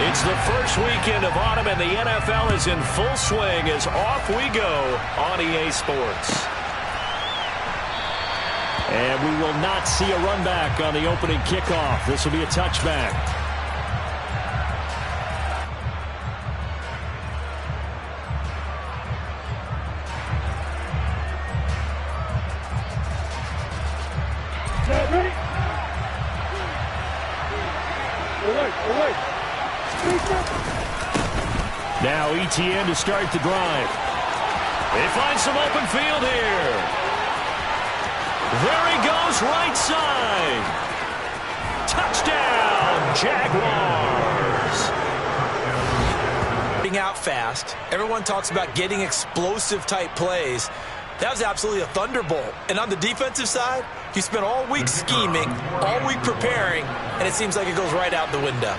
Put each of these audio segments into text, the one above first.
It's the first weekend of autumn, and the NFL is in full swing as off we go on EA Sports. And we will not see a run back on the opening kickoff. This will be a touchback. Now ETN to start the drive. They find some open field here. There he goes, right side. Touchdown, Jaguars. Getting out fast. Everyone talks about getting explosive type plays. That was absolutely a thunderbolt. And on the defensive side, you spent all week scheming, all week preparing, and it seems like it goes right out the window.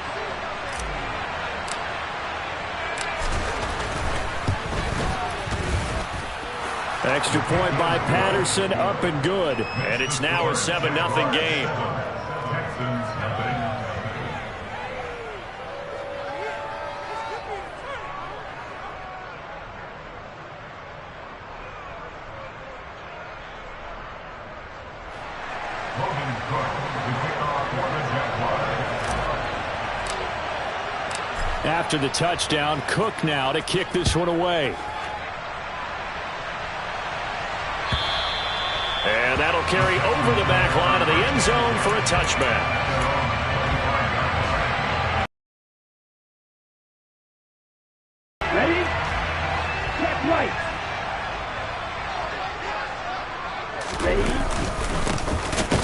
Extra point by Patterson, up and good. And it's now a 7-0 game. After the touchdown, Cook now to kick this one away. And that'll carry over the back line of the end zone for a touchback. Ready? Check right. Ready?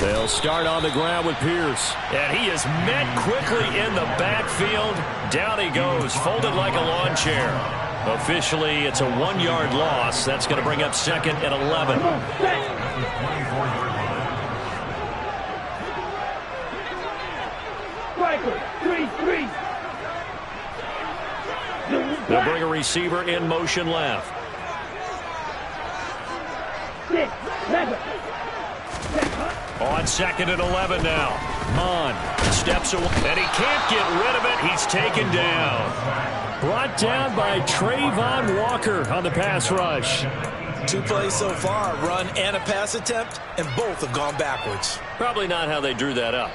They'll start on the ground with Pierce. And he is met quickly in the backfield. Down he goes, folded like a lawn chair. Officially, it's a 1-yard loss. That's going to bring up 2nd and 11. They'll bring a receiver in motion left. On 2nd and 11 now. Mon steps away, and he can't get rid of it. He's taken down. Brought down by Trayvon Walker on the pass rush. 2 plays so far, run and a pass attempt, and both have gone backwards. Probably not how they drew that up.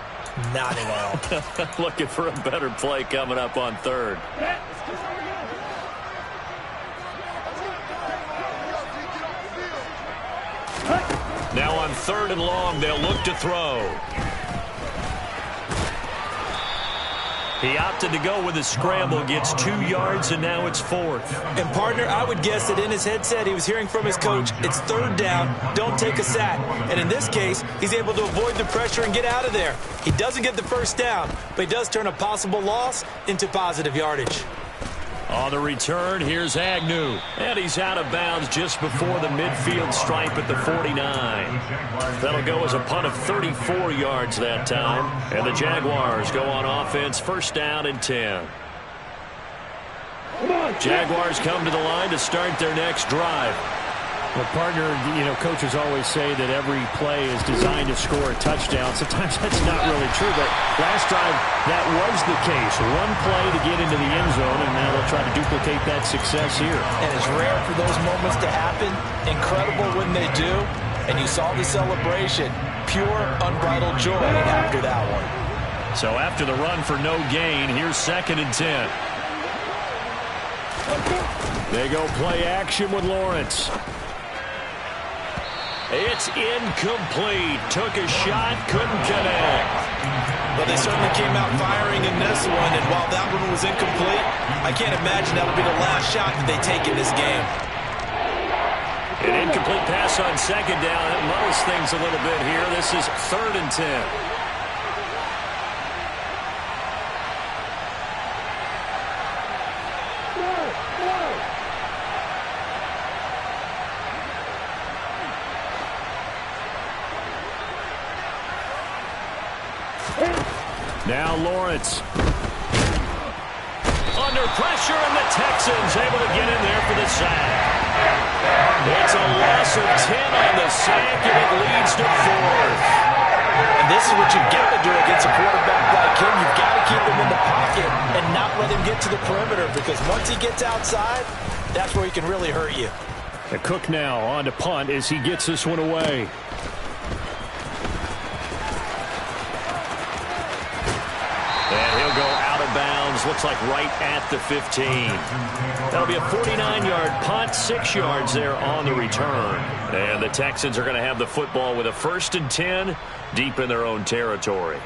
Not at all. Looking for a better play coming up on 3rd. Now on 3rd and long, they'll look to throw. He opted to go with a scramble, gets 2 yards, and now it's 4th. And, partner, I would guess that in his headset he was hearing from his coach, it's 3rd down, don't take a sack. And in this case, he's able to avoid the pressure and get out of there. He doesn't get the 1st down, but he does turn a possible loss into positive yardage. On the return, here's Agnew. And he's out of bounds just before the midfield stripe at the 49. That'll go as a punt of 34 yards that time. And the Jaguars go on offense, 1st down and 10. Jaguars come to the line to start their next drive. Well, partner, coaches always say that every play is designed to score a touchdown. Sometimes that's not really true, but last drive, that was the case. 1 play to get into the end zone, and now they'll try to duplicate that success here. And it's rare for those moments to happen. Incredible when they do. And you saw the celebration. Pure, unbridled joy after that one. So after the run for no gain, here's 2nd and 10. They go play action with Lawrence. It's incomplete. Took a shot, couldn't connect. But they certainly came out firing in this one, and while that one was incomplete, I can't imagine that'll be the last shot that they take in this game. An incomplete pass on 2nd down. That muddles things a little bit here. This is 3rd and 10. Now Lawrence. Under pressure, and the Texans able to get in there for the sack. It's a loss of 10 on the sack, and it leads to 4th. And this is what you've got to do against a quarterback like him. You've got to keep him in the pocket and not let him because once he gets outside, that's where he can really hurt you. And Cook now on to punt as he gets this one away. And he'll go out of bounds, looks like right at the 15. That'll be a 49-yard punt, 6 yards there on the return. And the Texans are going to have the football with a 1st and 10 deep in their own territory.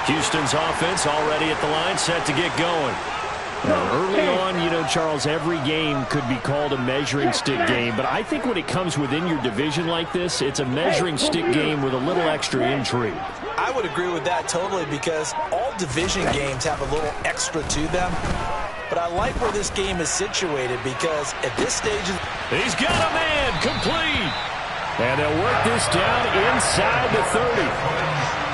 Houston's offense already at the line, set to get going. Early on, you know, Charles, every game could be called a measuring stick game, but I think when it comes within your division like this, it's a measuring stick game with a little extra intrigue. I would agree with that totally, because all division games have a little extra to them. But I like where this game is situated, because at this stage... He's got a man, complete! And they'll work this down inside the 30.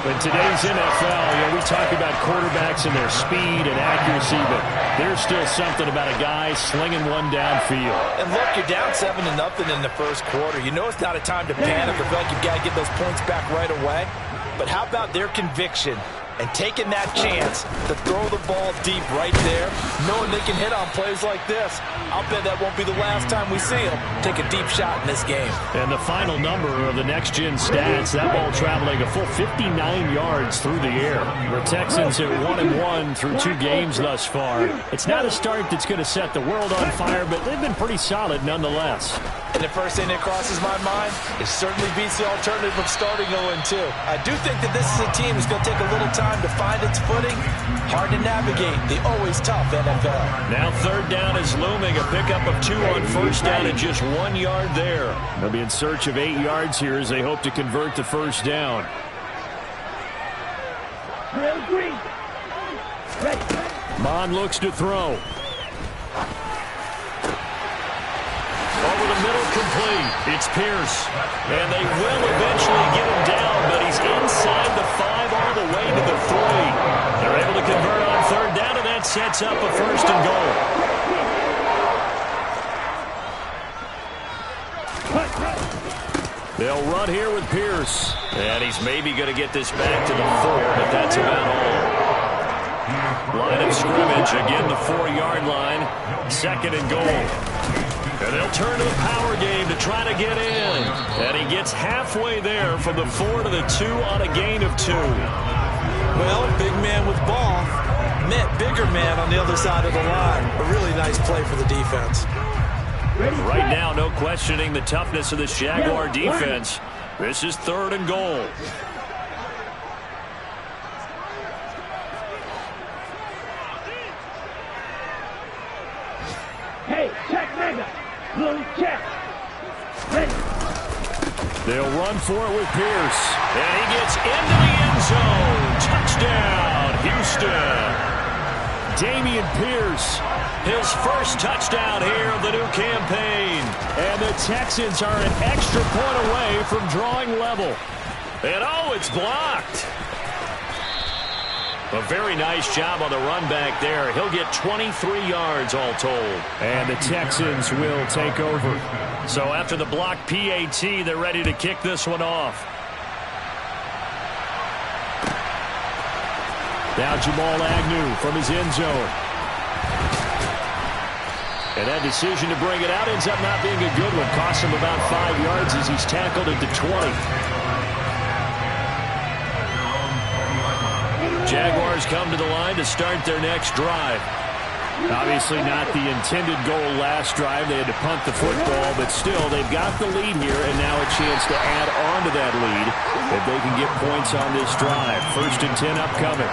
In today's NFL, you know, we talk about quarterbacks and their speed and accuracy, but there's still something about a guy slinging one downfield. And look, you're down 7-0 in the first quarter. You know it's not a time to panic or feel like you've got to get those points back right away. But how about their conviction and taking that chance to throw the ball deep right there, knowing they can hit on plays like this? I'll bet that won't be the last time we see them take a deep shot in this game. And the final number of the next-gen stats, that ball traveling a full 59 yards through the air. The Texans at 1-1 through 2 games thus far. It's not a start that's going to set the world on fire, but they've been pretty solid nonetheless. And the first thing that crosses my mind, it certainly beats the alternative of starting 0-2. I do think that this is a team that's going to take a little time to find its footing. Hard to navigate the always tough NFL. Now 3rd down is looming. A pickup of 2 on 1st down and just 1 yard there. They'll be in search of 8 yards here as they hope to convert the 1st down. Mond looks to throw. Over the middle, complete. It's Pierce. And they will eventually get him down, but he's inside the 5 all the way to the 3. They're able to convert on 3rd down, and that sets up a 1st and goal. They'll run here with Pierce. And he's maybe going to get this back to the 4, but that's about all. Line of scrimmage, again the 4-yard line. 2nd and goal. And they'll turn to the power game to try to get in. And he gets halfway there from the 4 to the 2 on a gain of 2. Well, big man with ball meant bigger man on the other side of the line. A really nice play for the defense. Right now, no questioning the toughness of this Jaguar defense. This is 3rd and goal. Hey, check mega. Blue check. Ready. They'll run for it with Pierce. And he gets into the end zone. Touchdown, Houston. Dameon Pierce. His first touchdown here of the new campaign. And the Texans are an extra point away from drawing level. And oh, it's blocked. A very nice job on the run back there. He'll get 23 yards all told. And the Texans will take over. So after the block PAT, they're ready to kick this one off. Now Jamal Agnew from his end zone. And that decision to bring it out ends up not being a good one. Costs him about 5 yards as he's tackled at the 20. Jaguars come to the line to start their next drive. Obviously not the intended goal last drive. They had to punt the football, but still, they've got the lead here, and now a chance to add on to that lead if they can get points on this drive. 1st and 10 upcoming.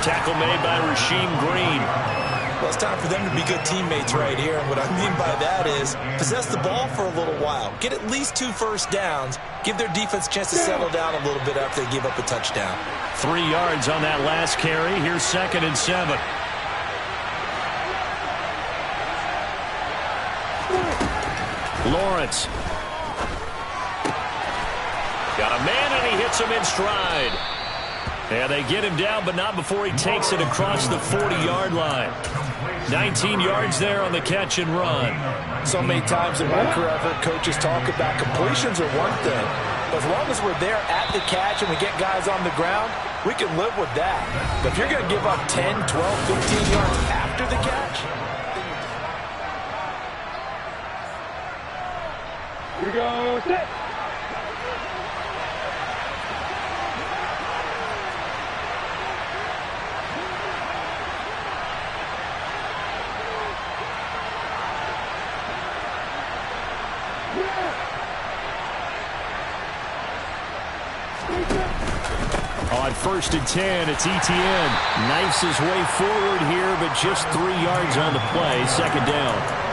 Tackle made by Rasheem Green. Well, it's time for them to be good teammates right here, and what I mean by that is possess the ball for a little while. Get at least 2 first downs. Give their defense a chance to settle down a little bit after they give up a touchdown. 3 yards on that last carry. Here's 2nd and 7. Lawrence. Got a man, and he hits him in stride. And they get him down, but not before he takes it across the 40-yard line. 19 yards there on the catch and run. So many times in my career, I've heard coaches talk about completions are one thing. But as long as we're there at the catch and we get guys on the ground, we can live with that. But if you're going to give up 10, 12, 15 yards after the catch, Here we go, set. On 1st and 10, it's Etienne. Knifes his way forward here, but just 3 yards on the play. Second down.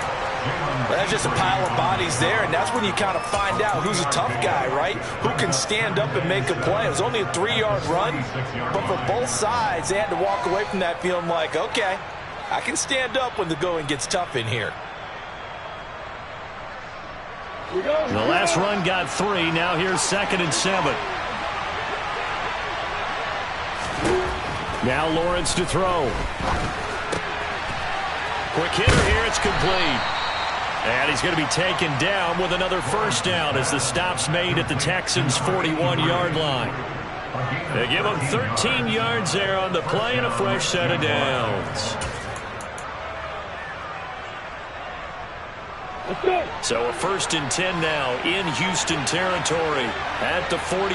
well, that's just a pile of bodies there, and that's when you kind of find out who's a tough guy, right? Who can stand up and make a play. It was only a 3-yard run, but for both sides, they had to walk away from that feeling like, okay, I can stand up when the going gets tough in here. The last run got 3. Now here's 2nd and 7. Now Lawrence to throw. Quick hitter here. It's complete. And he's going to be taken down with another first down as the stop's made at the Texans' 41-yard line. They give him 13 yards there on the play and a fresh set of downs. So a 1st and 10 now in Houston territory at the 41.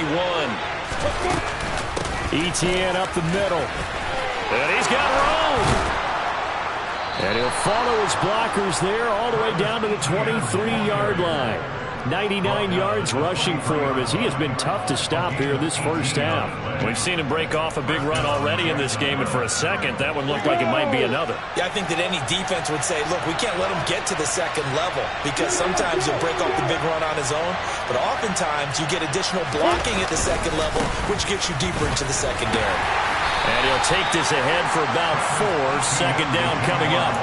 Etienne up the middle. And he's got room. And he'll follow his blockers there all the way down to the 23-yard line. 99 yards rushing for him as he has been tough to stop here this first half. We've seen him break off a big run already in this game, and for a second, that one looked like it might be another. Yeah, I think that any defense would say, look, we can't let him get to the second level because sometimes he'll break off the big run on his own, but oftentimes you get additional blocking at the second level, which gets you deeper into the secondary. And he'll take this ahead for about 4. Second down coming up.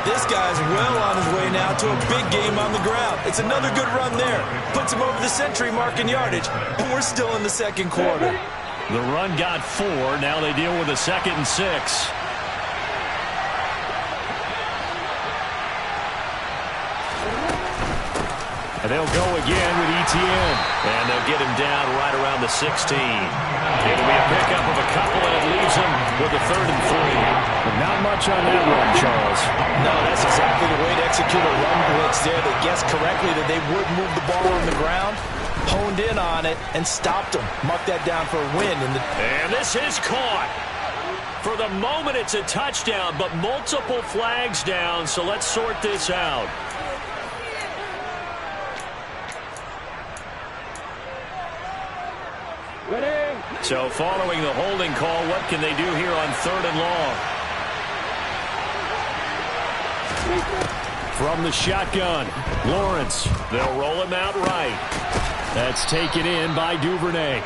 This guy's well on his way now to a big game on the ground. It's another good run there. Puts him over the century mark in yardage, and we're still in the second quarter. The run got 4. Now they deal with a 2nd and 6. And they'll go again with Etienne. And they'll get him down right around the 16. It'll be a pickup of a couple, and it leaves him with a 3rd and 3. But not much on that run, Charles. No, that's exactly the way to execute a run blitz there. They guessed correctly that they would move the ball on the ground, honed in on it, and stopped them. Marked that down for a win. And this is caught. For the moment, it's a touchdown, but multiple flags down, so let's sort this out. So following the holding call, what can they do here on 3rd and long? From the shotgun, Lawrence. They'll roll him out right. That's taken in by Duvernay.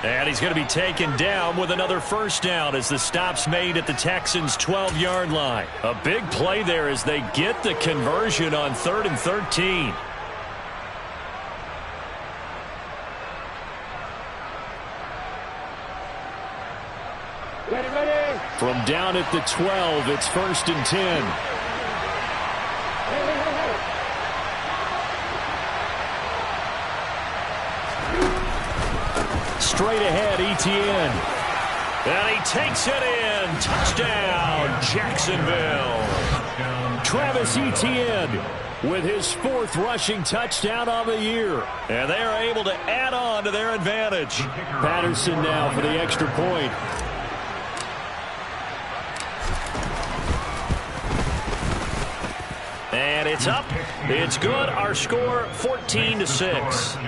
And he's going to be taken down with another first down as the stop's made at the Texans' 12-yard line. A big play there as they get the conversion on 3rd and 13. Ready. From down at the 12, it's 1st and 10. Straight ahead, Etienne. And he takes it in. Touchdown, Jacksonville. Travis Etienne with his 4th rushing touchdown of the year. And they are able to add on to their advantage. Patterson now for the extra point. And it's up. It's good. Our score, 14-6.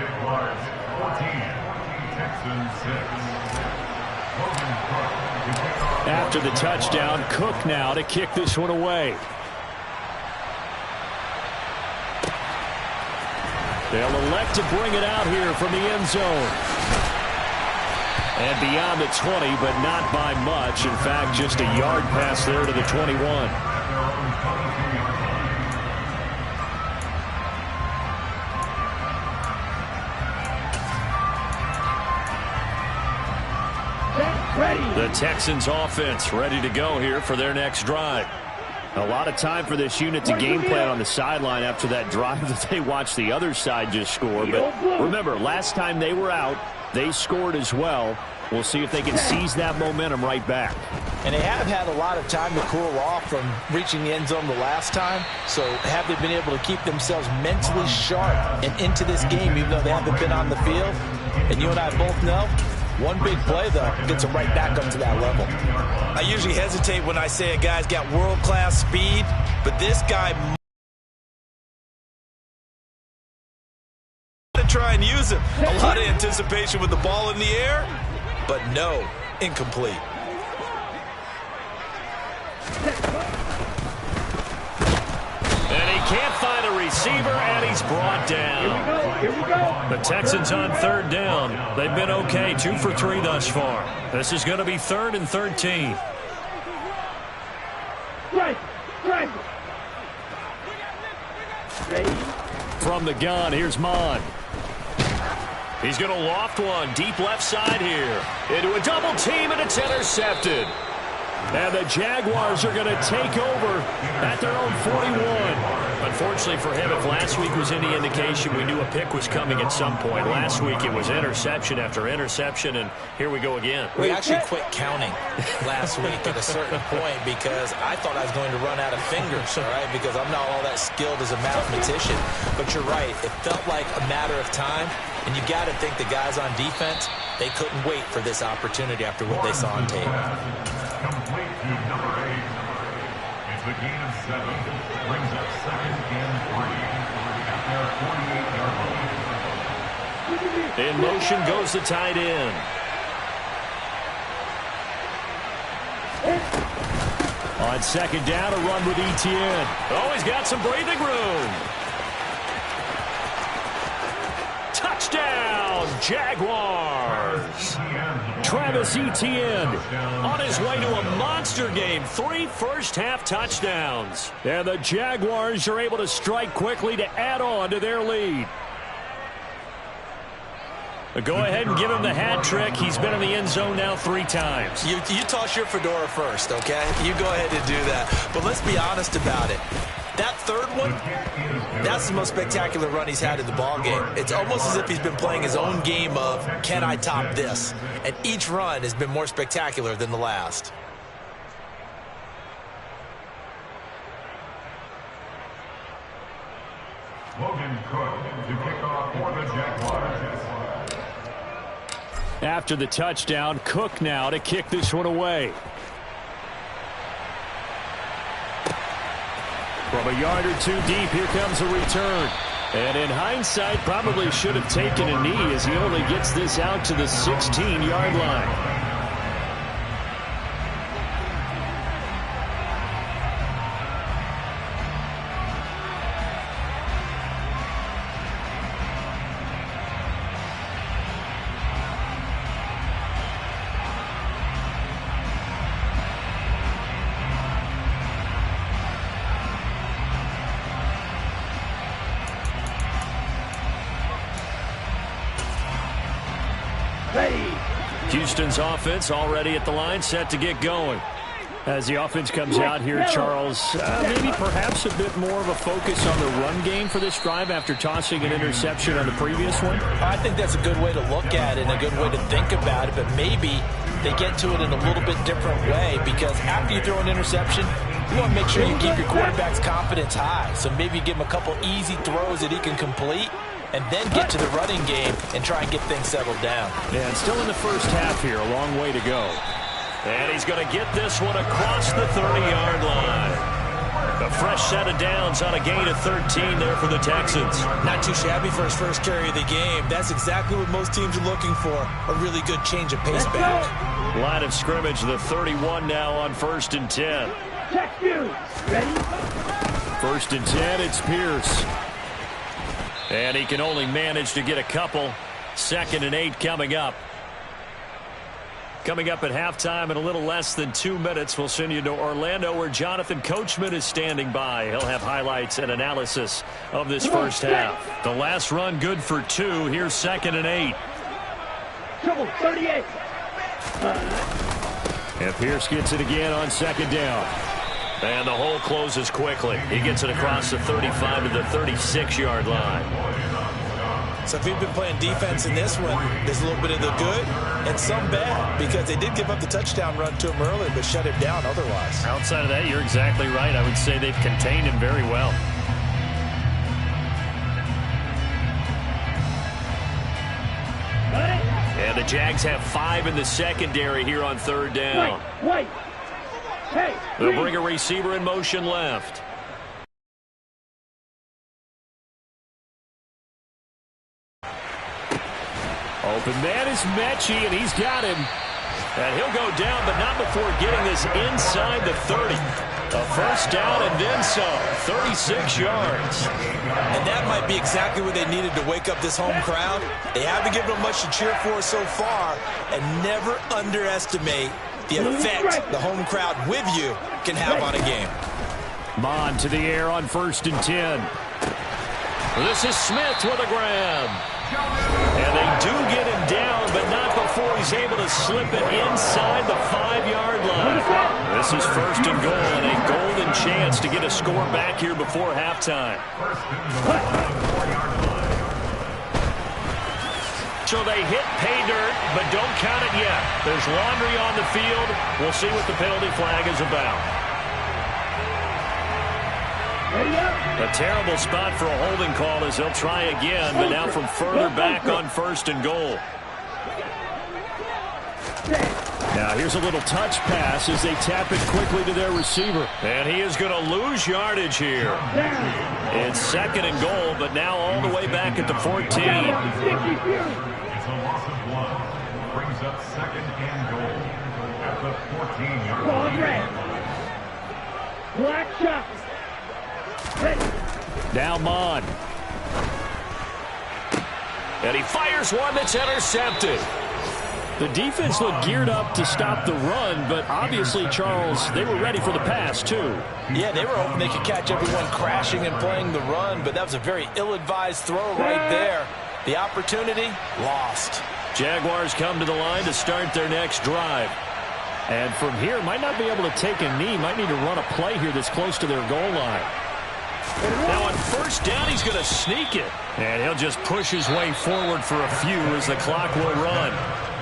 After the touchdown, Cook now to kick this one away. They'll elect to bring it out here from the end zone. And beyond the 20, but not by much. In fact, just a yard pass there to the 21. The Texans offense ready to go here for their next drive. A lot of time for this unit to game plan on the sideline after that drive that they watched the other side just score. But remember, last time they were out, they scored as well. We'll see if they can seize that momentum right back. And they have had a lot of time to cool off from reaching the end zone the last time. So have they been able to keep themselves mentally sharp and into this game, even though they haven't been on the field? And you and I both know, one big play, though, gets them right back up to that level. I usually hesitate when I say a guy's got world-class speed, but this guy might try and use it. A lot of anticipation with the ball in the air, but no, incomplete. And he can't find a receiver, and he's brought down. Here we go. The Texans on third down. They've been okay, 2 for 3 thus far. This is going to be 3rd and 13. Right. Ready. From the gun, here's Mon. He's going to loft one deep left side here. Into a double team, and it's intercepted. And the Jaguars are going to take over at their own 41. Unfortunately for him, if last week was any indication, we knew a pick was coming at some point. Last week it was interception after interception, and here we go again. We actually quit counting last week at a certain point because I thought I was going to run out of fingers, all right, because I'm not all that skilled as a mathematician. But you're right. It felt like a matter of time, and you got to think the guys on defense, they couldn't wait for this opportunity after what they saw on tape. Complete to number 8. It's a gain of 7. Brings up 2nd and 3. At their 48-yard line. In motion goes the tight end. On 2nd down, a run with Etienne. Oh, he's got some breathing room. Touchdown, Jaguars. Travis Etienne on his way to a monster game. 3 first-half touchdowns. And the Jaguars are able to strike quickly to add on to their lead. Go ahead and give him the hat trick. He's been in the end zone now 3 times. You toss your fedora first, okay? You go ahead and do that. But let's be honest about it. That third one, that's the most spectacular run he's had in the ballgame. It's almost as if he's been playing his own game of, can I top this? And each run has been more spectacular than the last. Logan Cook to kick off for the Jaguars. After the touchdown, Cook now to kick this one away. From a yard or 2 deep, here comes a return. And in hindsight, probably should have taken a knee as he only gets this out to the 16-yard line. Houston's offense already at the line, set to get going. As the offense comes out here, Charles, maybe perhaps a bit more of a focus on the run game for this drive after tossing an interception on the previous one? I think that's a good way to look at it and a good way to think about it, but maybe they get to it in a little bit different way because after you throw an interception, you want to make sure you keep your quarterback's confidence high. So maybe give him a couple easy throws that he can complete and then get to the running game and try and get things settled down. Yeah, and still in the first half here, a long way to go. And he's going to get this one across the 30-yard line. A fresh set of downs on a gain of 13 there for the Texans. Not too shabby for his first carry of the game. That's exactly what most teams are looking for, a really good change of pace back. Line of scrimmage, the 31 now on 1st and 10. Check you. Ready? 1st and 10, it's Pierce. And he can only manage to get a couple. 2nd and 8 coming up. Coming up at halftime in a little less than 2 minutes, we'll send you to Orlando where Jonathan Coachman is standing by. He'll have highlights and analysis of this first half. The last run good for 2. Here's 2nd and 8. Trouble, 38. And Pierce gets it again on 2nd down. And the hole closes quickly. He gets it across the 35 to the 36-yard line. So if you've been playing defense in this one, there's a little bit of the good and some bad, because they did give up the touchdown run to him earlier but shut him down otherwise. Outside of that, you're exactly right. I would say they've contained him very well. And the Jags have 5 in the secondary here on third down. Wait. Hey. They'll bring a receiver in motion left. Open man is Mechie, and he's got him. And he'll go down, but not before getting this inside the 30. A first down and then some. 36 yards. And that might be exactly what they needed to wake up this home crowd. They haven't given them much to cheer for so far, and never underestimate the effect the home crowd with you can have on a game. Mond to the air on 1st and 10. This is Smith with a grab. And they do get him down, but not before he's able to slip it inside the 5-yard line. This is 1st and goal, and a golden chance to get a score back here before halftime. So they hit pay dirt, but don't count it yet. There's laundry on the field. We'll see what the penalty flag is about. A terrible spot for a holding call as they'll try again, but now from further back on 1st and goal. Now here's a little touch pass as they tap it quickly to their receiver. And he is going to lose yardage here. It's 2nd and goal, but now all the way back at the 14. It's a loss of 1. Brings up 2nd and goal at the 14-yard line. Black shot. Now Mond. And he fires one that's intercepted. The defense looked geared up to stop the run, but obviously, Charles, they were ready for the pass, too. Yeah, they were hoping they could catch everyone crashing and playing the run, but that was a very ill-advised throw right there. The opportunity, lost. Jaguars come to the line to start their next drive. And from here, might not be able to take a knee, might need to run a play here that's close to their goal line. Now on 1st down, he's going to sneak it. And he'll just push his way forward for a few as the clock will run.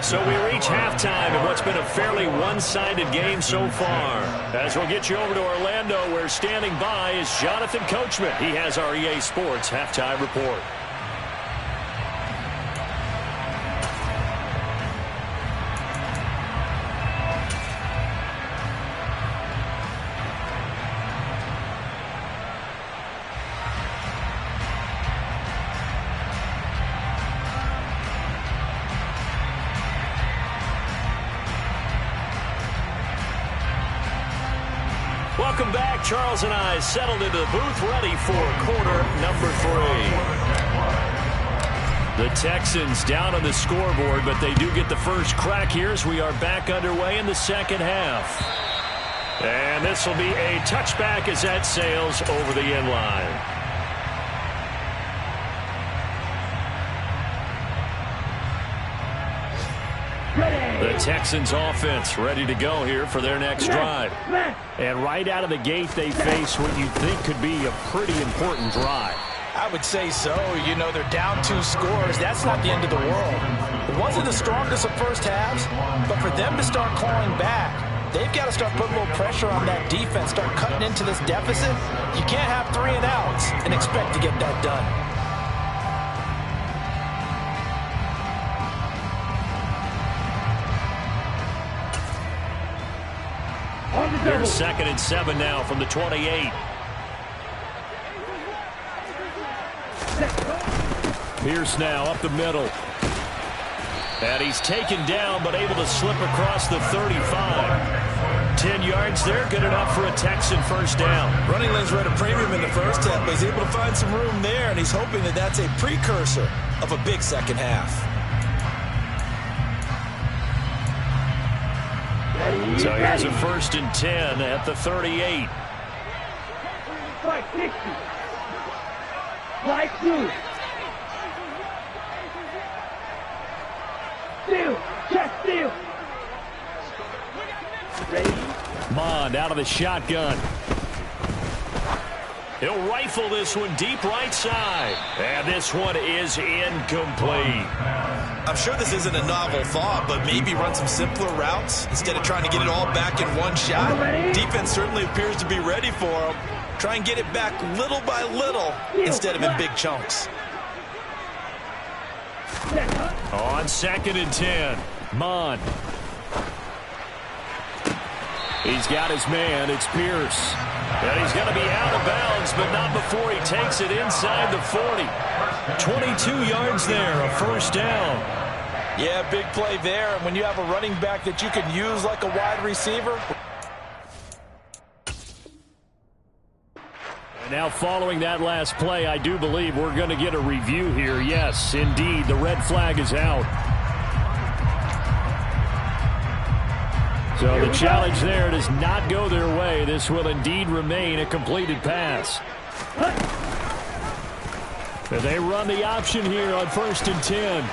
So we reach halftime in what's been a fairly one-sided game so far. As we'll get you over to Orlando, where standing by is Jonathan Coachman. He has our EA Sports halftime report. Welcome back. Charles and I settled into the booth, ready for quarter number 3. The Texans down on the scoreboard, but they do get the first crack here as we are back underway in the second half. And this will be a touchback as that sails over the end line. The Texans offense ready to go here for their next drive. And right out of the gate, they face what you'd think could be a pretty important drive. I would say so. You know, they're down 2 scores. That's not the end of the world. It wasn't the strongest of first halves, but for them to start clawing back, they've got to start putting a little pressure on that defense, start cutting into this deficit. You can't have 3 and outs and expect to get that done. They're 2nd and 7 now from the 28. Pierce now up the middle. And he's taken down, but able to slip across the 35. 10 yards there, good enough for a Texan first down. Running lanes were at a premium in the first half, but he's able to find some room there, and he's hoping that that's a precursor of a big second half. So here's a 1st and 10 at the 38. Strike 60. Strike 2. Steal. Check steal. Ready. Mond out of the shotgun. He'll rifle this one deep right side. And this one is incomplete. I'm sure this isn't a novel thought, but maybe run some simpler routes instead of trying to get it all back in one shot. Defense certainly appears to be ready for him. Try and get it back little by little instead of in big chunks. On 2nd and 10, Mond. He's got his man. It's Pierce. And he's going to be out of bounds, but not before he takes it inside the 40. 22 yards there, a first down. Yeah, big play there. And when you have a running back that you can use like a wide receiver. Now following that last play, I do believe we're going to get a review here. Yes, indeed, the red flag is out. So the challenge there does not go their way. This will indeed remain a completed pass. And they run the option here on 1st and 10.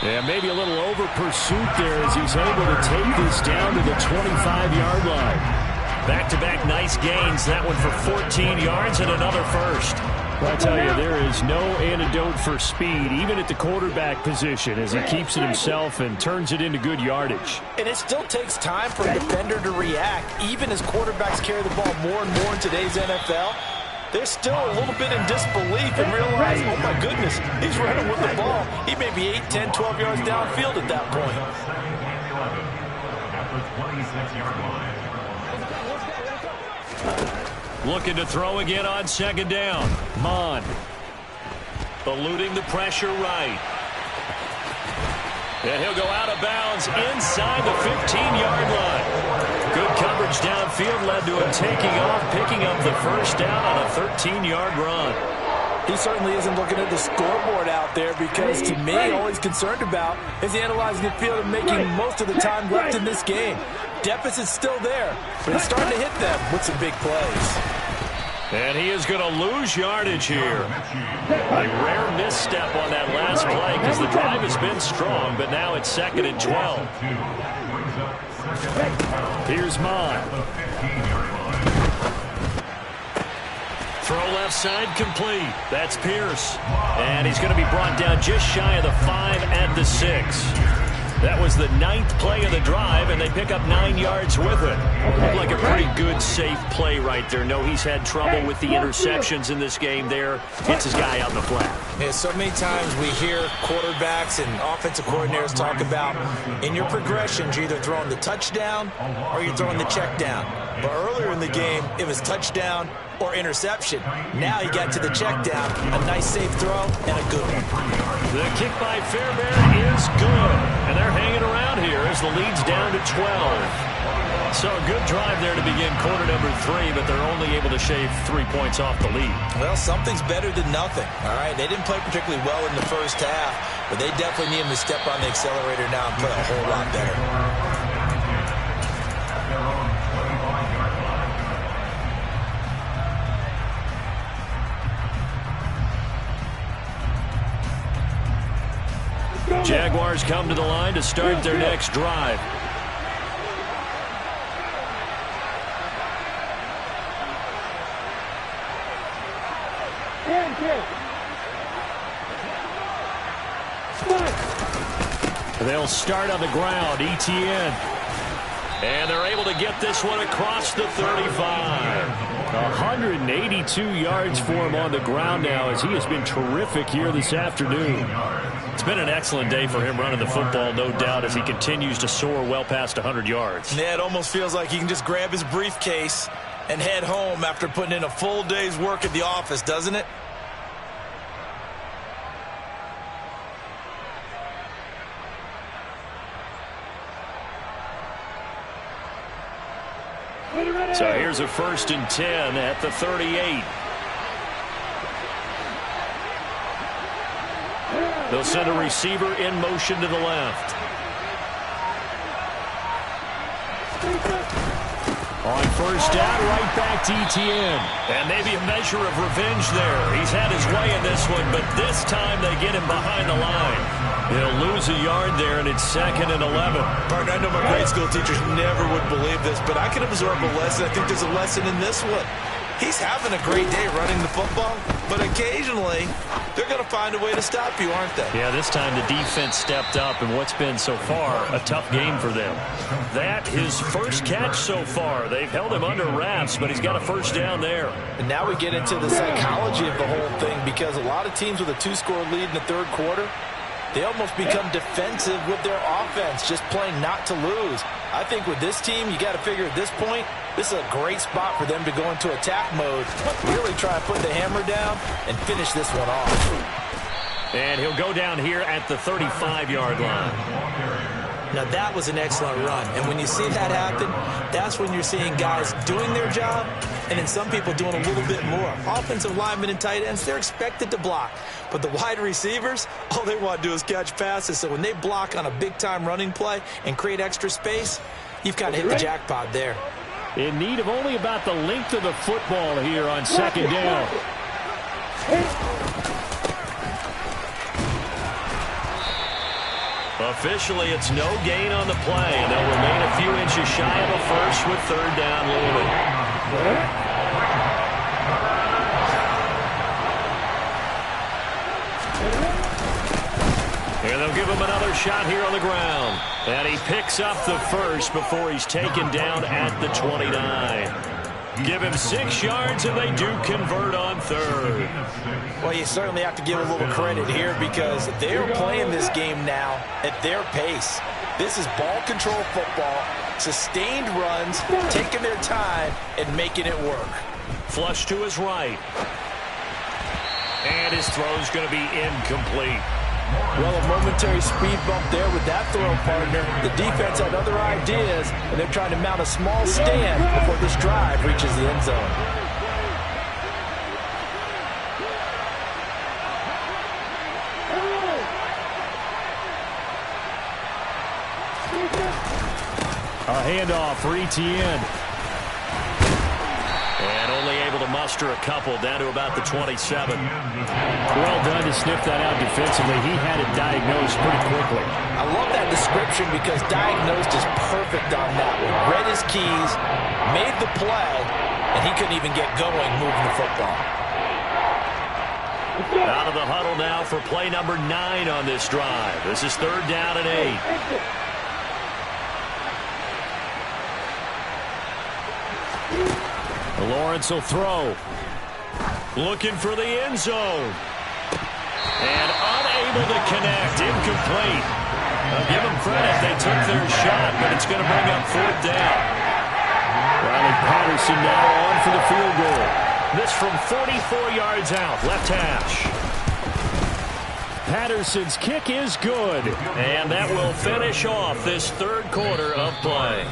Yeah, maybe a little over pursuit there as he's able to take this down to the 25-yard line. Back-to-back nice gains. That one for 14 yards and another first. Well, I tell you, there is no antidote for speed, even at the quarterback position, as he keeps it himself and turns it into good yardage. And it still takes time for a defender to react, even as quarterbacks carry the ball more and more in today's NFL. They're still a little bit in disbelief and realize, oh my goodness, he's running with the ball. He may be 8, 10, 12 yards downfield at that point. At the 26-yard line. Looking to throw again on 2nd down. Mond. Eluding the pressure right. And he'll go out of bounds inside the 15-yard line. Good coverage downfield led to him taking off, picking up the first down on a 13-yard run. He certainly isn't looking at the scoreboard out there because, to me, all he's concerned about is analyzing the field and making most of the time left in this game. Deficit's still there, but he's starting to hit them with some big plays. And he is going to lose yardage here. A rare misstep on that last play because the drive has been strong, but now it's 2nd and 12. Here's Mond. Throw left side complete. That's Pierce. And he's going to be brought down just shy of the 5 at the 6. That was the 9th play of the drive, and they pick up 9 yards with it. Looked like a pretty good, safe play right there. No, he's had trouble with the interceptions in this game there. Hits his guy out in the flat. Yeah, so many times we hear quarterbacks and offensive coordinators talk about, in your progressions, you're either throwing the touchdown or you're throwing the check down. But earlier in the game, it was touchdown or interception. Now he got to the check down, a nice safe throw, and a good one. The kick by Fairbairn is good. And they're hanging around here as the lead's down to 12. So a good drive there to begin quarter number 3, but they're only able to shave 3 points off the lead. Well, something's better than nothing, all right? They didn't play particularly well in the first half, but they definitely need him to step on the accelerator now and play a whole lot better. Jaguars come to the line to start their next drive. They'll start on the ground. Etienne. And they're able to get this one across the 35. 182 yards for him on the ground now as he has been terrific here this afternoon. It's been an excellent day for him running the football, no doubt, as he continues to soar well past 100 yards. Yeah, it almost feels like he can just grab his briefcase and head home after putting in a full day's work at the office, doesn't it? So here's a 1st and 10 at the 38. They'll send a receiver in motion to the left. On 1st down, right back to Etienne. And maybe a measure of revenge there. He's had his way in this one, but this time they get him behind the line. He'll lose a yard there, and it's 2nd and 11. Partner, I know my grade school teachers never would believe this, but I can absorb a lesson. I think there's a lesson in this one. He's having a great day running the football, but occasionally they're going to find a way to stop you, aren't they? Yeah, this time the defense stepped up in what's been so far a tough game for them. That his first catch so far. They've held him under wraps, but he's got a first down there. And now we get into the psychology of the whole thing, because a lot of teams with a 2-score lead in the third quarter, they almost become defensive with their offense, just playing not to lose. I think with this team, you got to figure at this point, this is a great spot for them to go into attack mode, really try to put the hammer down and finish this one off. And he'll go down here at the 35-yard line. Now that was an excellent run, and when you see that happen, that's when you're seeing guys doing their job and then some people doing a little bit more. Offensive linemen and tight ends, they're expected to block, but the wide receivers, all they want to do is catch passes. So when they block on a big-time running play and create extra space, you've got to hit the jackpot there. In need of only about the length of the football here on second down. Officially, it's no gain on the play, and they'll remain a few inches shy of a first with third down looming. And they'll give him another shot here on the ground. And he picks up the first before he's taken down at the 29. Give him 6 yards, and they do convert on third. Well, you certainly have to give a little credit here, because they're playing this game now at their pace. This is ball control football, sustained runs, taking their time and making it work. Flush to his right. And his throw's going to be incomplete. Well, a momentary speed bump there with that throw, partner. The defense had other ideas, and they're trying to mount a small stand before this drive reaches the end zone. A handoff for Etienne. And only able to muster a couple down to about the 27. Well done to sniff that out defensively. He had it diagnosed pretty quickly. I love that description, because diagnosed is perfect on that one. Read his keys, made the play, and he couldn't even get going moving the football. Out of the huddle now for play number 9 on this drive. This is third down and 8. Lawrence will throw. Looking for the end zone. And unable to connect. Incomplete. I'll give them credit. They took their shot, but it's going to bring up fourth down. Riley Patterson now on for the field goal. This from 44 yards out. Left hash. Patterson's kick is good. And that will finish off this third quarter of play.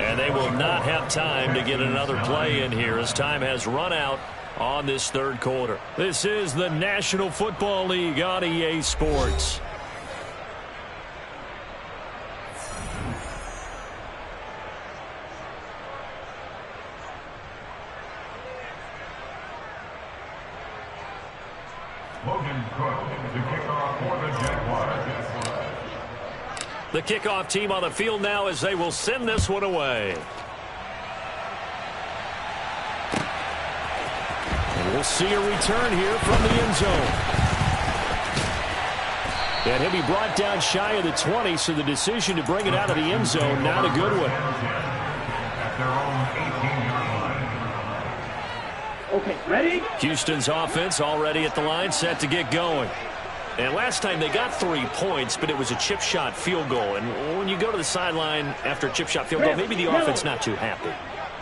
And they will not have time to get another play in here, as time has run out on this third quarter. This is the National Football League on EA Sports. Logan Cook to kick off for the Jaguars. The kickoff team on the field now, as they will send this one away. And we'll see a return here from the end zone. And he'll be brought down shy of the 20, so the decision to bring it out of the end zone, not a good one. At their own 18-yard line. Okay, ready? Houston's offense already at the line, set to get going. And last time they got 3 points, but it was a chip shot field goal. And when you go to the sideline after a chip shot field goal, maybe the offense not too happy.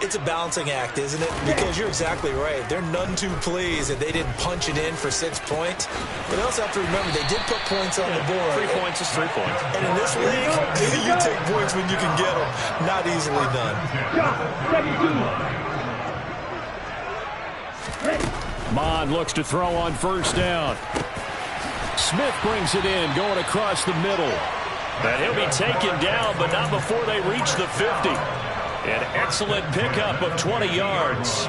It's a balancing act, isn't it? Because you're exactly right. They're none too pleased that they didn't punch it in for 6 points. But they also have to remember they did put points on the board. 3 points is 3 points. And in this league, you take points when you can get them. Not easily done. Shot, 17. Mond looks to throw on first down. Smith brings it in, going across the middle. And he'll be taken down, but not before they reach the 50. An excellent pickup of 20 yards.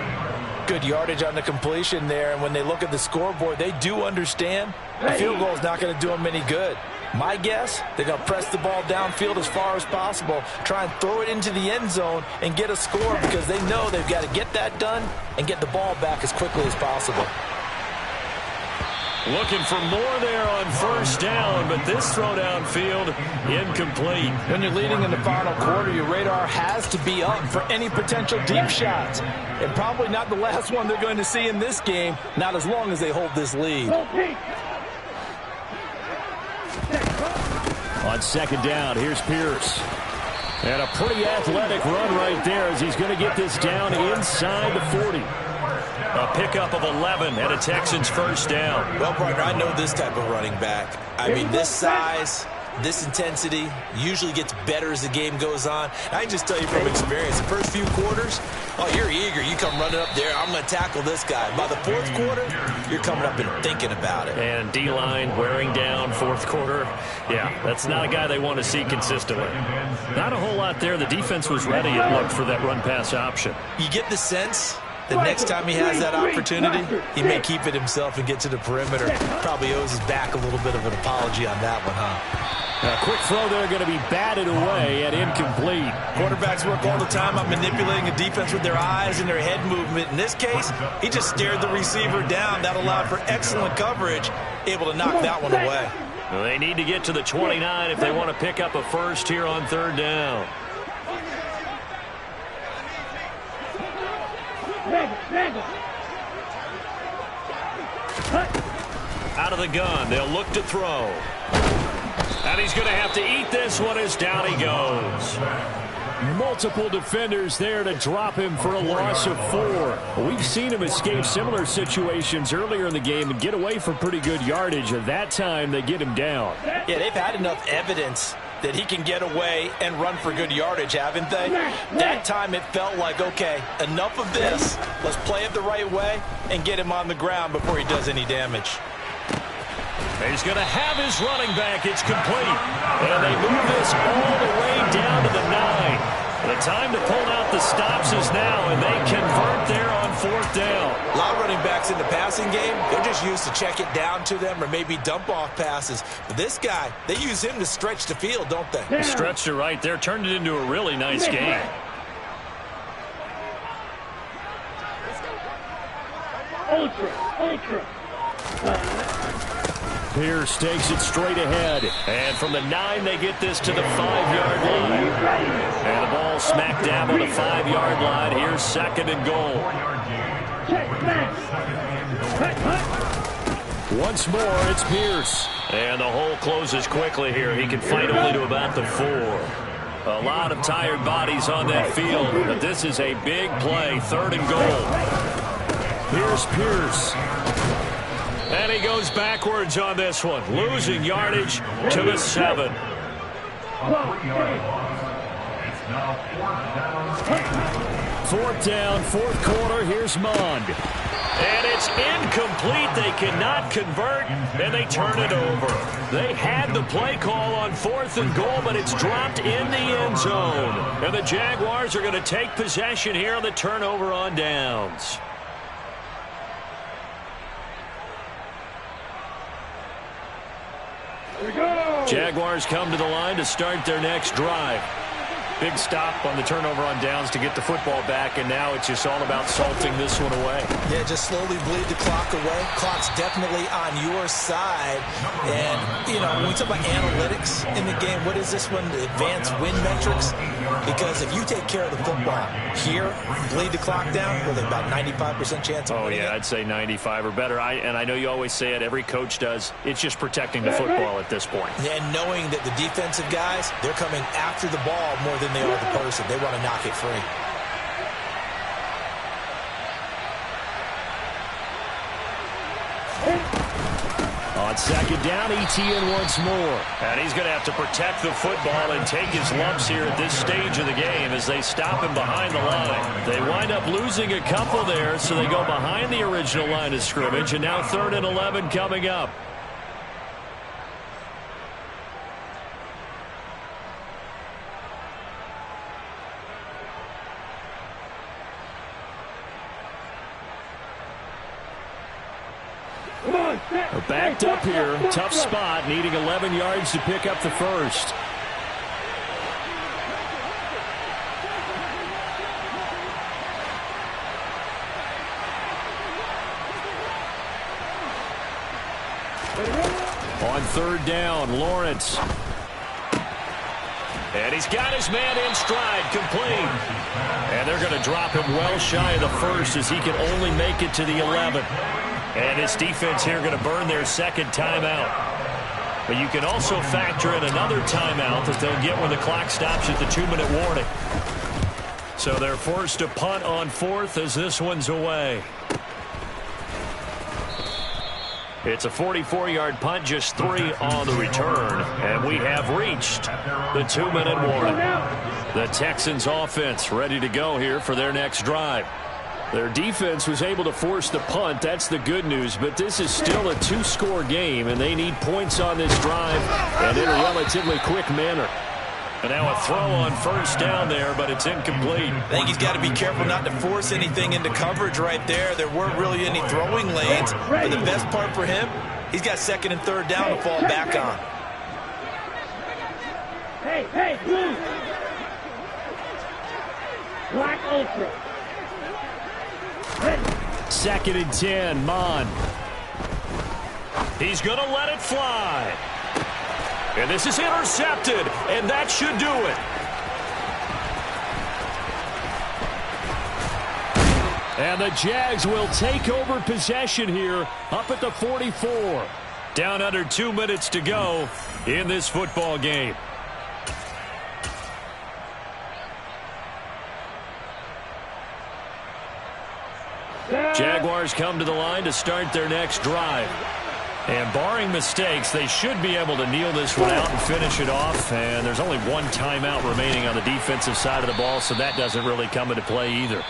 Good yardage on the completion there, and when they look at the scoreboard, they do understand a field goal is not going to do them any good. My guess, they're going to press the ball downfield as far as possible, try and throw it into the end zone and get a score because they know they've got to get that done and get the ball back as quickly as possible. Looking for more there on first down, but this throw downfield incomplete. When you're leading in the final quarter, your radar has to be up for any potential deep shots. And probably not the last one they're going to see in this game, not as long as they hold this lead. On second down, here's Pierce. And a pretty athletic run right there as he's going to get this down inside the 40. A pickup of 11 and a Texans first down. Well, partner, I know this type of running back. I mean, this size, this intensity usually gets better as the game goes on. I can just tell you from experience, the first few quarters, oh, you're eager. You come running up there, I'm going to tackle this guy. By the fourth quarter, you're coming up and thinking about it. And D-line wearing down fourth quarter. Yeah, that's not a guy they want to see consistently. Not a whole lot there. The defense was ready, it looked, for that run-pass option. You get the sense that next time he has that opportunity, he may keep it himself and get to the perimeter. Probably owes his back a little bit of an apology on that one, huh? A quick throw there going to be batted away and incomplete. Quarterbacks work all the time on manipulating a defense with their eyes and their head movement. In this case, he just stared the receiver down. That allowed for excellent coverage, able to knock that one away. Well, they need to get to the 29 if they want to pick up a first here on third down. Out of the gun, they'll look to throw. And he's going to have to eat this one as down he goes. Multiple defenders there to drop him for a loss of 4. We've seen him escape similar situations earlier in the game and get away for pretty good yardage. At that time, they get him down. Yeah, they've had enough evidence that he can get away and run for good yardage, haven't they? That time it felt like, okay, enough of this. Let's play it the right way and get him on the ground before he does any damage. He's going to have his running back. It's complete. And they move this all the way down to the 9. The time to pull out the stops is now, and they convert there on fourth down. A lot of running backs in the passing game, they're just used to check it down to them or maybe dump off passes. But this guy, they use him to stretch the field, don't they? Stretched it right there, turned it into a really nice game. Ultra. Pierce takes it straight ahead. And from the 9, they get this to the 5-yard line. And the ball smack dab on the 5-yard line. Here's second and goal. Once more, it's Pierce. And the hole closes quickly here. He can fight only to about the 4. A lot of tired bodies on that field, but this is a big play. Third and goal. Here's Pierce. And he goes backwards on this one, losing yardage to the 7. Fourth down, fourth quarter. Here's Mond. And it's incomplete. They cannot convert, and they turn it over. They had the play call on fourth and goal, but it's dropped in the end zone. And the Jaguars are going to take possession here on the turnover on downs. Jaguars come to the line to start their next drive. Big stop on the turnover on downs to get the football back, and now it's just all about salting this one away. Yeah, just slowly bleed the clock away. Clock's definitely on your side. And, you know, when we talk about analytics in the game, what is this one? The advanced win metrics? Because if you take care of the football here, bleed the clock down, with about 95% chance of winning it. I'd say 95 or better. And I know you always say it, every coach does. It's just protecting the football at this point. And knowing that the defensive guys, they're coming after the ball more than they are the person. They want to knock it free. On second down, ETN once more. And he's going to have to protect the football and take his lumps here at this stage of the game as they stop him behind the line. They wind up losing a couple there, so they go behind the original line of scrimmage, and now 3rd and 11 coming up. Come on, They're backed up here. Tough spot, needing 11 yards to pick up the first. On third down, Lawrence. And he's got his man in stride, complete. And they're going to drop him well shy of the first as he can only make it to the 11. And this defense here going to burn their second timeout. But you can also factor in another timeout that they'll get when the clock stops at the 2-minute warning. So they're forced to punt on fourth as this one's away. It's a 44-yard punt, just 3 on the return. And we have reached the 2-minute warning. The Texans offense ready to go here for their next drive. Their defense was able to force the punt. That's the good news. But this is still a 2-score game, and they need points on this drive and in a relatively quick manner. And now a throw on first down there, but it's incomplete. I think he's got to be careful not to force anything into coverage right there. There weren't really any throwing lanes. But the best part for him, he's got second and third down to fall back on. Hey, blue. Black ultra. Second and 10, Mon. He's going to let it fly. And this is intercepted, and that should do it. And the Jags will take over possession here up at the 44. Down under 2 minutes to go in this football game. Jaguars come to the line to start their next drive. And barring mistakes, they should be able to kneel this one out and finish it off. And there's only one timeout remaining on the defensive side of the ball, so that doesn't really come into play either.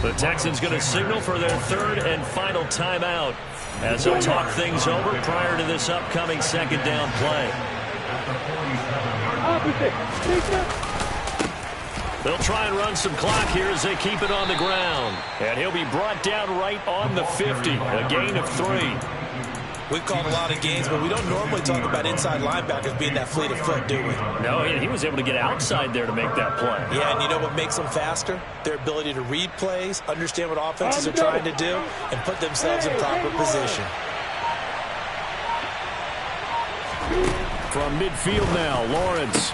The Texans going to signal for their third and final timeout as they'll talk things over prior to this upcoming second down play. They'll try and run some clock here as they keep it on the ground. And he'll be brought down right on the 50, a gain of 3. We've called a lot of games, but we don't normally talk about inside linebackers being that fleet of foot, do we? No, he was able to get outside there to make that play. Yeah, and you know what makes them faster? Their ability to read plays, understand what offenses are trying to do, and put themselves in proper position. From midfield now, Lawrence.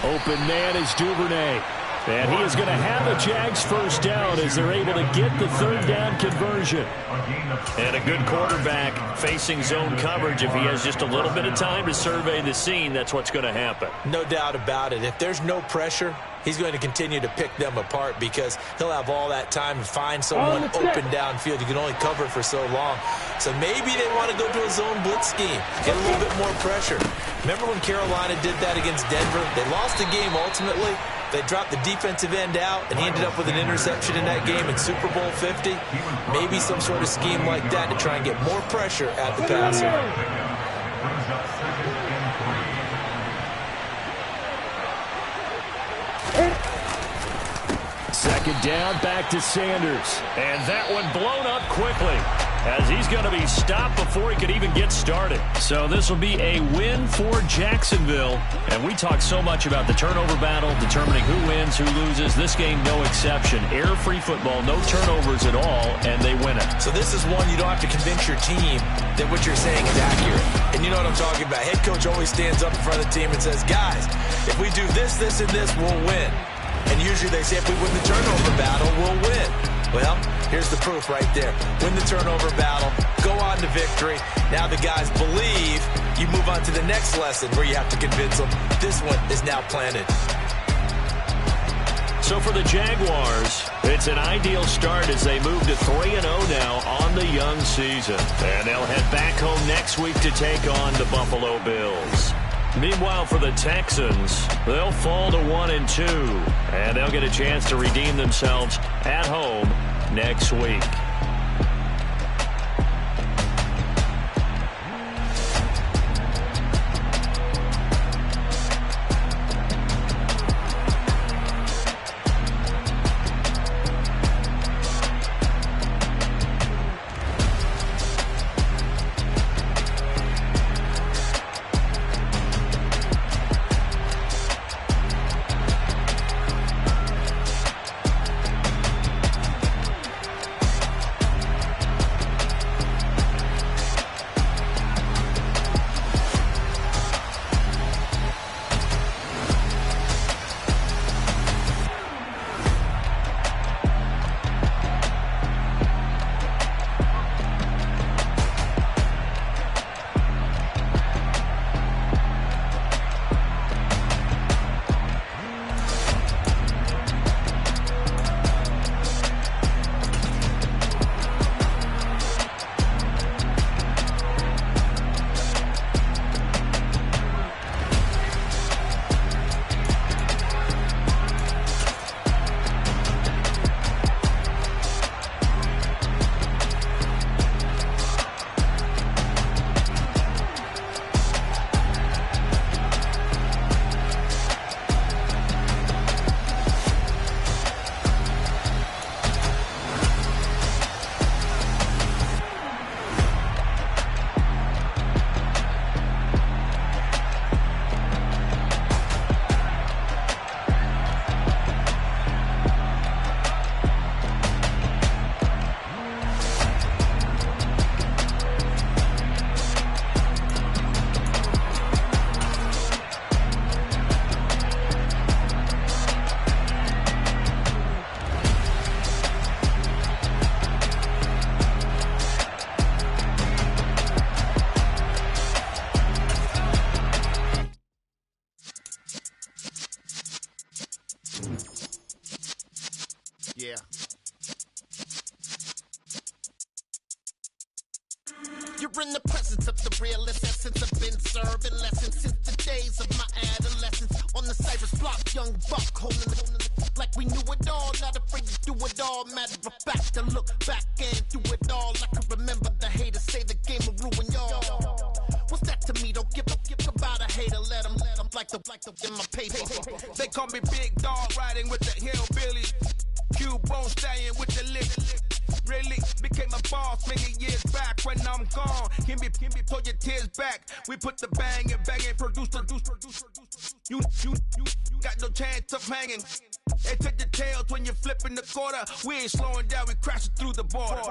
Open man is Duvernay. And he is going to have the Jags first down as they're able to get the third down conversion. And a good quarterback facing zone coverage. If he has just a little bit of time to survey the scene, that's what's going to happen. No doubt about it. If there's no pressure, he's going to continue to pick them apart because he'll have all that time to find someone open downfield. You can only cover for so long. So maybe they want to go to a zone blitz scheme, get a little bit more pressure. Remember when Carolina did that against Denver? They lost the game ultimately. They dropped the defensive end out, and he ended up with an interception in that game in Super Bowl 50. Maybe some sort of scheme like that to try and get more pressure at the passer. Second down, back to Sanders. And that one blown up quickly as he's going to be stopped before he could even get started. So this will be a win for Jacksonville. And we talk so much about the turnover battle, determining who wins, who loses. This game, no exception. Error-free football, no turnovers at all, and they win it. So this is one you don't have to convince your team that what you're saying is accurate. And you know what I'm talking about. Head coach always stands up in front of the team and says, guys, if we do this, this, and this, we'll win. And usually they say if we win the turnover battle, we'll win. Well, here's the proof right there. Win the turnover battle, go on to victory. Now the guys believe. You move on to the next lesson where you have to convince them. This one is now planted. So for the Jaguars, it's an ideal start as they move to 3-0 now on the young season. And they'll head back home next week to take on the Buffalo Bills. Meanwhile, for the Texans, they'll fall to 1-2, and they'll get a chance to redeem themselves at home next week. in the presence of the realest essence. I've been serving lessons since the days of my adolescence. On the Cyrus block, young buck holding it like we knew it all. Not afraid to do it all. Matter of fact, to look back and do it all. I can remember the haters say the game will ruin y'all. What's that to me? Don't give about a hater. Let them like the in my paper. They call me Big Dog, riding with the hillbillies. Cubone staying with the lift. Really became a boss many years back. When I'm gone, can be pull your tears back. We put the bang and produce. You got no chance of hanging. They take the tails when you're flipping the quarter. We ain't slowing down, we crashing through the border.